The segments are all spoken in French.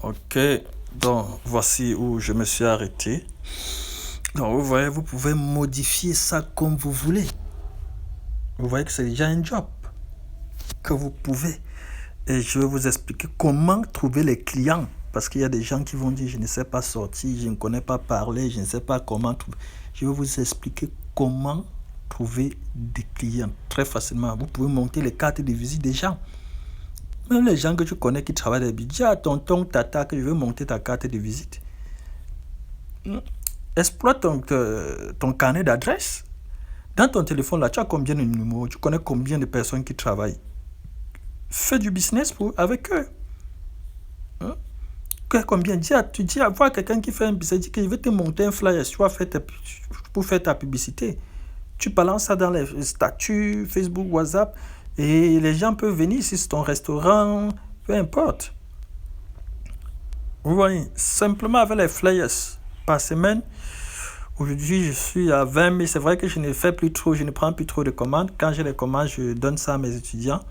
Ok, donc voici où je me suis arrêté. Donc vous voyez, vous pouvez modifier ça comme vous voulez. Vous voyez que c'est déjà un job que vous pouvez. Et je vais vous expliquer comment trouver les clients. Parce qu'il y a des gens qui vont dire, je ne sais pas sortir, je ne connais pas parler, je ne sais pas comment trouver. Je vais vous expliquer comment trouver des clients très facilement. Vous pouvez monter les cartes de visite des gens. Même les gens que tu connais qui travaillent des budgets, à tonton, tata, que je veux monter ta carte de visite. Exploite ton carnet d'adresse. Dans ton téléphone, là, tu as combien de numéros? Tu connais combien de personnes qui travaillent? Fais du business avec eux. Hein? Combien? Tu dis à voir quelqu'un qui fait un business, dit que je vais te monter un flyer pour faire ta publicité. Tu balances ça dans les statuts, Facebook, WhatsApp, et les gens peuvent venir si c'est ton restaurant, peu importe. Vous voyez, simplement avec les flyers par semaine. Aujourd'hui, je suis à 20 000. C'est vrai que je ne fais plus trop, je ne prends plus trop de commandes. Quand j'ai les commandes, je donne ça à mes étudiants.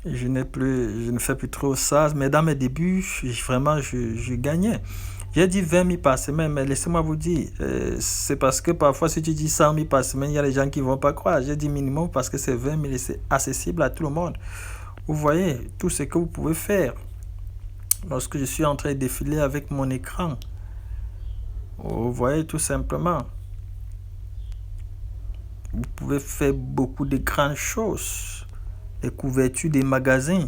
Je ne fais plus trop ça. Mais dans mes débuts, je gagnais. J'ai dit 20 000 par semaine, mais laissez-moi vous dire, c'est parce que parfois, si tu dis 100 000 par semaine, il y a des gens qui ne vont pas croire. J'ai dit minimum parce que c'est 20 000 et c'est accessible à tout le monde. Vous voyez tout ce que vous pouvez faire lorsque je suis en train de défiler avec mon écran. Vous voyez tout simplement. Vous pouvez faire beaucoup de grandes choses. Les couvertures des magasins.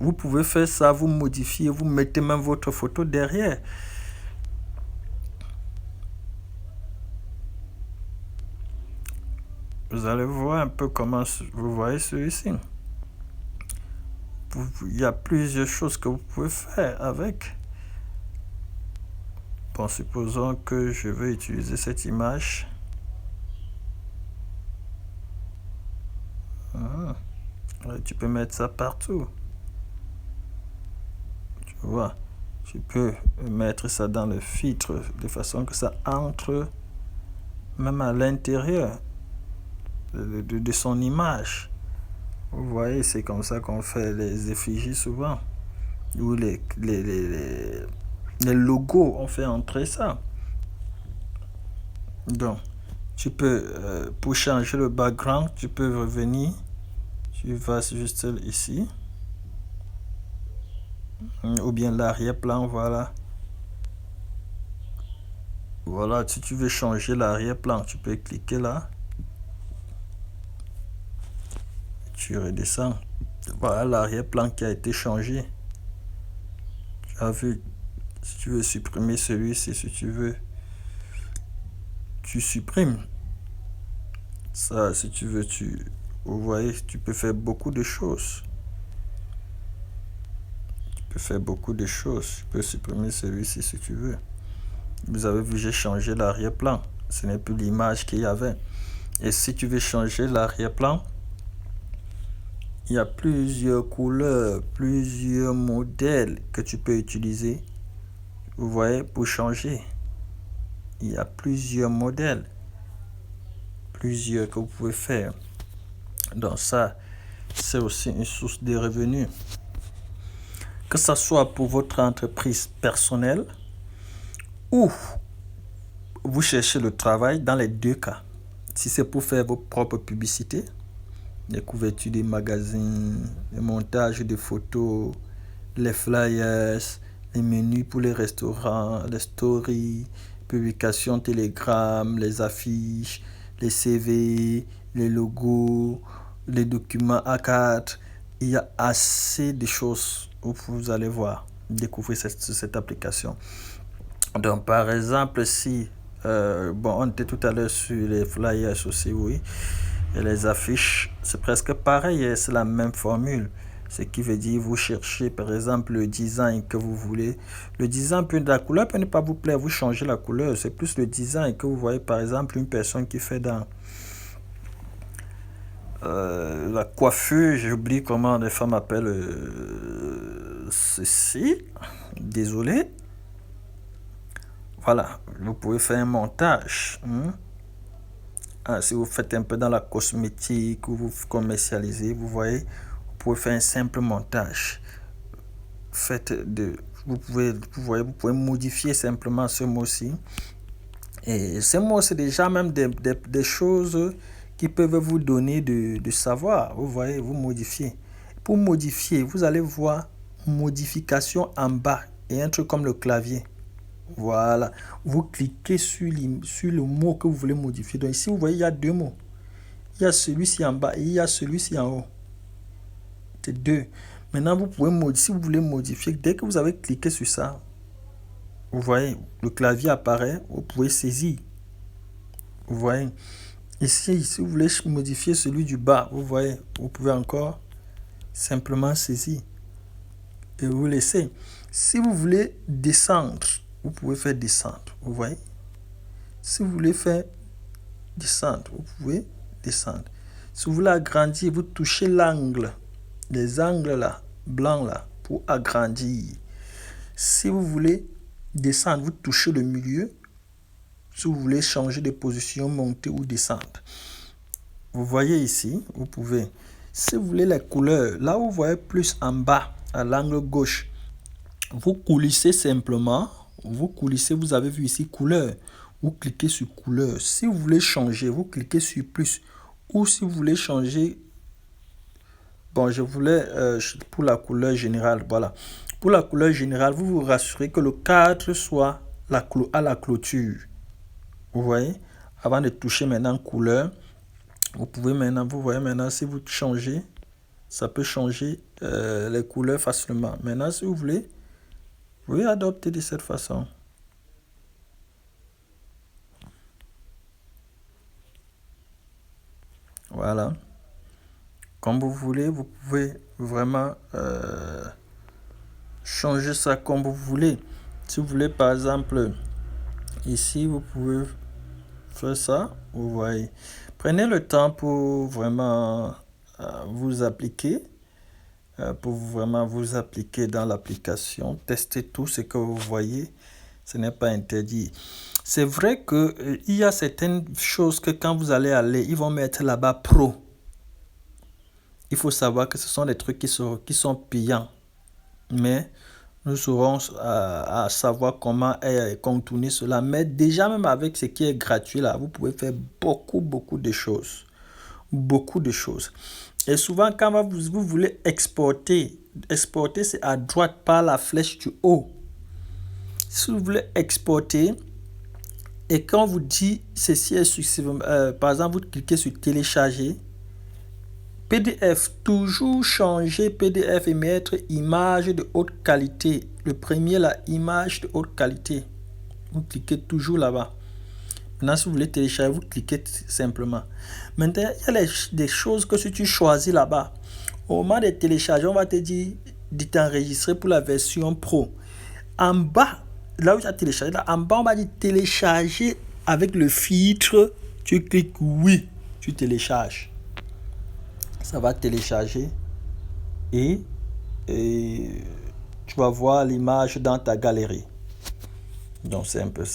Vous pouvez faire ça, vous modifiez, vous mettez même votre photo derrière. Vous allez voir un peu comment vous voyez celui-ci. Il y a plusieurs choses que vous pouvez faire avec. Bon, supposons que je vais utiliser cette image. Tu peux mettre ça partout. Tu vois, tu peux mettre ça dans le filtre de façon que ça entre même à l'intérieur de son image. Vous voyez, c'est comme ça qu'on fait les effigies souvent. Ou les logos, on fait entrer ça. Donc, tu peux, pour changer le background, tu peux revenir. Tu vas juste ici. Ou bien l'arrière-plan, voilà. Voilà, si tu veux changer l'arrière-plan, tu peux cliquer là. Tu redescends. Voilà l'arrière-plan qui a été changé. Tu as vu, si tu veux supprimer celui-ci, si tu veux, tu supprimes. Ça, si tu veux, vous voyez, tu peux faire beaucoup de choses. Tu peux faire beaucoup de choses. Tu peux supprimer celui-ci si tu veux. Vous avez vu, j'ai changé l'arrière-plan. Ce n'est plus l'image qu'il y avait. Et si tu veux changer l'arrière-plan, il y a plusieurs couleurs, plusieurs modèles que tu peux utiliser. Vous voyez, pour changer. Il y a plusieurs modèles. Plusieurs que vous pouvez faire. Donc ça, c'est aussi une source de revenus. Que ce soit pour votre entreprise personnelle ou vous cherchez le travail, dans les deux cas. Si c'est pour faire vos propres publicités, les couvertures des magazines, le montage des photos, les flyers, les menus pour les restaurants, les stories, publications Telegram, les affiches, les CV, les logos, les documents A4. Il y a assez de choses où vous allez voir, découvrir cette application. Donc, par exemple, si, on était tout à l'heure sur les flyers aussi, oui, et les affiches, c'est presque pareil, c'est la même formule. Ce qui veut dire, vous cherchez par exemple le design que vous voulez. Le design, la couleur peut ne pas vous plaire, vous changez la couleur. C'est plus le design que vous voyez, par exemple, une personne qui fait dans la coiffure, j'ai oublié comment les femmes appellent ceci. Désolé. Voilà, vous pouvez faire un montage. Si vous faites un peu dans la cosmétique ou vous commercialisez, vous voyez, vous pouvez faire un simple montage. vous pouvez modifier simplement ce mot-ci. Et ces mots, c'est déjà même des choses qui peuvent vous donner de savoir. Vous voyez, vous modifiez. Pour modifier, vous allez voir modification en bas et un truc comme le clavier. Voilà. Vous cliquez sur le mot que vous voulez modifier. Donc ici, vous voyez, il y a deux mots. Il y a celui-ci en bas et il y a celui-ci en haut. C'est deux. Maintenant, vous pouvez modifier, si vous voulez modifier, dès que vous avez cliqué sur ça, vous voyez, le clavier apparaît, vous pouvez saisir. Vous voyez. Ici, si vous voulez modifier celui du bas, vous voyez, vous pouvez encore simplement saisir. Et vous laissez. Si vous voulez descendre, vous pouvez faire descendre. Vous voyez. Si vous voulez faire descendre, vous pouvez descendre. Si vous voulez agrandir, vous touchez l'angle. Les angles là, blancs là, pour agrandir. Si vous voulez descendre, vous touchez le milieu. Si vous voulez changer de position, monter ou descendre. Vous voyez ici, vous pouvez. Si vous voulez les couleurs, là où vous voyez plus en bas, à l'angle gauche, vous coulissez simplement. Vous coulissez, vous avez vu ici couleur. Vous cliquez sur couleur. Si vous voulez changer, vous cliquez sur plus. Ou si vous voulez changer, bon, je voulais pour la couleur générale, voilà. Pour la couleur générale, vous vous rassurez que le cadre soit à la clôture. Vous voyez, avant de toucher maintenant couleur, vous pouvez maintenant, vous voyez maintenant, si vous changez, ça peut changer les couleurs facilement. Maintenant, si vous voulez adopter de cette façon. Voilà. Comme vous voulez, vous pouvez vraiment changer ça comme vous voulez. Si vous voulez, par exemple, ici, vous pouvez faire ça. Vous voyez. Prenez le temps pour vraiment vous appliquer. Pour vraiment vous appliquer dans l'application. Testez tout ce que vous voyez. Ce n'est pas interdit. C'est vrai qu'il y a certaines choses que quand vous allez aller, ils vont mettre là-bas pro. Il faut savoir que ce sont des trucs qui sont payants. Mais nous saurons à savoir comment contourner cela. Mais déjà même avec ce qui est gratuit là, vous pouvez faire beaucoup de choses. Beaucoup de choses. Et souvent quand vous voulez exporter c'est à droite par la flèche du haut. Si vous voulez exporter et quand on vous dit ceci est successivement, par exemple vous cliquez sur télécharger. PDF, toujours changer PDF et mettre image de haute qualité. Le premier, la image de haute qualité. Vous cliquez toujours là-bas. Maintenant, si vous voulez télécharger, vous cliquez simplement. Maintenant, il y a des choses que si tu choisis là-bas, au moment de télécharger, on va te dire de t'enregistrer pour la version pro. En bas, là où tu as téléchargé, là, en bas, on va dire télécharger avec le filtre. Tu cliques oui, tu télécharges. Ça va télécharger et tu vas voir l'image dans ta galerie. Donc c'est un peu ça.